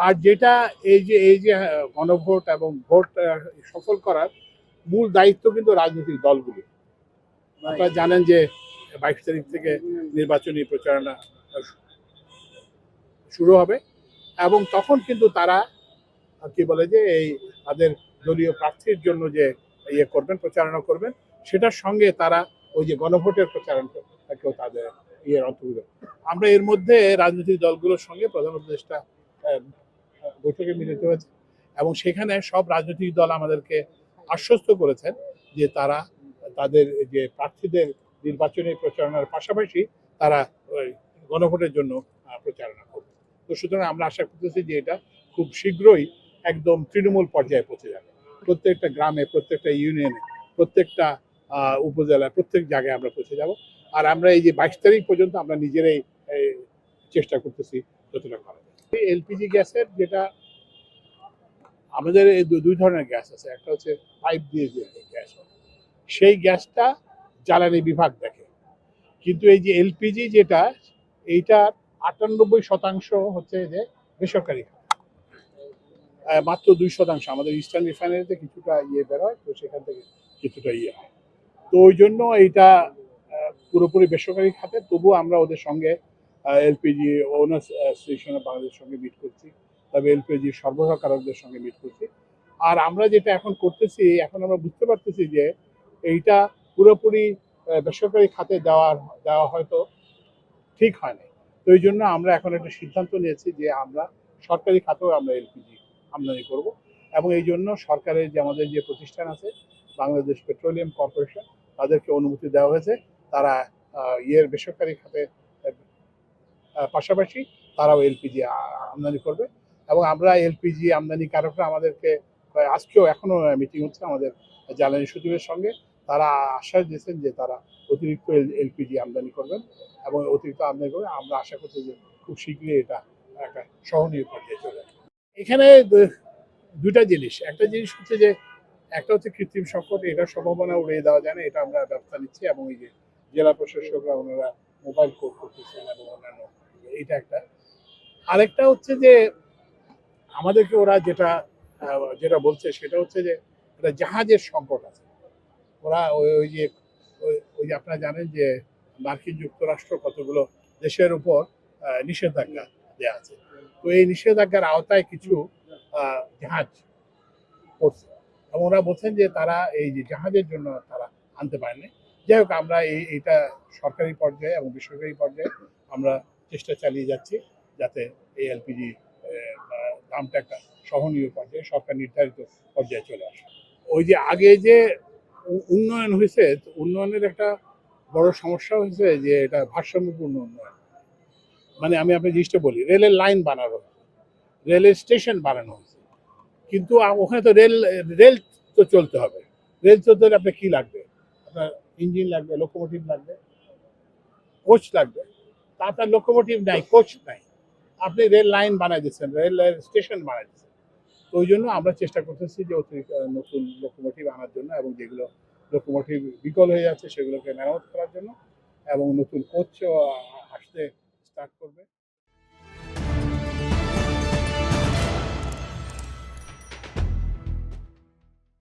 আর যেটা এই যে গণভোট এবং ভোট সফল করার মূল দায়িত্ব কিন্তু রাজনৈতিক দলগুলি। আপনারা জানেন যে 22 তারিখ থেকে নির্বাচনী প্রচারণা শুরু হবে এবং তখন কিন্তু তারা কি বলে যে এই তাদের দলীয় প্রার্থীর জন্য যে প্রচারণা করবেন, সেটার সঙ্গে তারা ওই যে গণভোটের প্রচারণাকেও তাদের অন্তর্ভুক্ত। আমরা এর মধ্যে রাজনৈতিক দলগুলোর সঙ্গে প্রধান উপদেষ্টা বৈঠকে মিলিত হয়েছে এবং সেখানে সব রাজনৈতিক দল আমাদেরকে আশ্বস্ত করেছেন যে তারা তাদের যে প্রার্থীদের নির্বাচনী প্রচারণার পাশাপাশি তারা গণভোটের জন্য প্রচারণা করবে। তো সুতরাং আমরা আশা করতেছি যে এটা খুব শীঘ্রই একদম তৃণমূল পর্যায়ে পৌঁছে যাবে। প্রত্যেকটা গ্রামে, প্রত্যেকটা ইউনিয়নে, প্রত্যেকটা উপজেলায়, প্রত্যেক জায়গায় আমরা পৌঁছে যাব। আর আমরা এই যে 22 তারিখ পর্যন্ত আমরা নিজেরাই চেষ্টা করতেছি যতটা করা যায়। এলপিজি গ্যাসের যেটা আমাদের এই দুই ধরনের গ্যাস আছে, একটা হচ্ছে পাইপ দিয়ে যে গ্যাস, সেই গ্যাসটা জ্বালানি বিভাগ দেখে, কিন্তু এই যে এলপিজি যেটা, এইটা 98% হচ্ছে যে বেসরকারি, মাত্র 2% আমাদের ইস্টার্ন রিফাইনারিতে কিছুটা বের হয়, তো সেখান থেকে কিছুটা হয়। তো ওই জন্য এইটা পুরোপুরি বেসরকারি খাতে, তবুও আমরা ওদের সঙ্গে এলপিজি ওনার্স অ্যাসোসিয়েশন অফ বাংলাদেশের সঙ্গে মিট করছি, তবে এলপিজি সরবরাহকারকদের সঙ্গে মিট করছি। আর আমরা যেটা এখন করতেছি, এখন আমরা বুঝতে পারতেছি যে এইটা পুরোপুরি বেসরকারি খাতে দেওয়া হয়তো ঠিক হয় না। তো এই জন্য আমরা এখন একটা সিদ্ধান্ত নিয়েছি যে আমরা সরকারি খাতেও আমরা এলপিজি আমদানি করব এবং এই জন্য সরকারের যে আমাদের যে প্রতিষ্ঠান আছে বাংলাদেশ পেট্রোলিয়াম কর্পোরেশন, তাদেরকে অনুমতি দেওয়া হয়েছে, তারা বেসরকারি খাতে পাশাপাশি তারাও এলপিজি আমদানি করবে এবং আমরা এলপিজি আমদানিকারকরা আমাদেরকে আজকেও এখনো মিটিং হচ্ছে আমাদের জ্বালানি সচিবের সঙ্গে, তারা আশ্বাস দিয়েছেন যে তারা অতিরিক্ত এলপিজি আমদানি করবেন এবং অতিরিক্ত আমদানি করবে। আমরা আশা করছি যে খুব শীঘ্রই এটা একটা সহনীয় পর্যায়ে চলে আসবে। এখানে দুইটা জিনিস, একটা জিনিস হচ্ছে যে একটা হচ্ছে কৃত্রিম সংকট, এটার সম্ভাবনা উড়িয়ে দেওয়া যায় না, এটা আমরা ব্যবস্থা নিচ্ছি এবং এই যে জেলা প্রশাসকরা ওনারা মোবাইল কোর্ট করতেছেন এবং অন্যান্য, এটা একটা। আরেকটা হচ্ছে যে আমাদেরকে ওরা যেটা যেটা বলছে সেটা হচ্ছে যে একটা জাহাজের সংকট আছে। ওরা ওই যে আপনারা জানেন যে মার্কিন যুক্তরাষ্ট্র কতগুলো দেশের উপর নিষেধাজ্ঞা দেওয়া আছে, তো এই নিষেধাজ্ঞার আওতায় কিছু জাহাজ পড়ছে এবং ওরা বলছেন যে তারা এই যে জাহাজের জন্য তারা আনতে পারেনি। যাই হোক, আমরা এইটা সরকারি পর্যায়ে এবং বেসরকারি পর্যায়ে আমরা চেষ্টা চালিয়ে যাচ্ছি যাতে এই এলপিজি দামটা একটা সহনীয় পর্যায়ে সরকার নির্ধারিত পর্যায়ে চলে আসে। ওই যে আগে যে উন্নয়ন হয়েছে, উন্নয়নের একটা বড় সমস্যা হয়েছে যে এটা ভারসাম্যপূর্ণ উন্নয়ন। মানে আমি আপনার জিনিসটা বলি, রেলের লাইন বানানো, রেলের স্টেশন বানানো হয়েছে, কিন্তু ওখানে তো রেল তো চলতে হবে। রেল চলতে হলে আপনার কি লাগবে? আপনার ইঞ্জিন লাগবে, লোকোমোটিভ লাগবে, কোচ লাগবে। তা আপনার লোকোমোটিভ নাই, কোচ নাই, আপনি রেল লাইন বানাই দিচ্ছেন, রেল স্টেশন বানাই দিচ্ছেন। তো ওই জন্য আমরা চেষ্টা করতেছি যে অতিরিক্ত নতুন লোকোমোটিভ আনার জন্য এবং যেগুলো লোকোমোটিভ বিকল হয়ে যাচ্ছে সেগুলোকে মেরামত করার জন্য, এবং নতুন কোচও আসতে স্টার্ট করবে।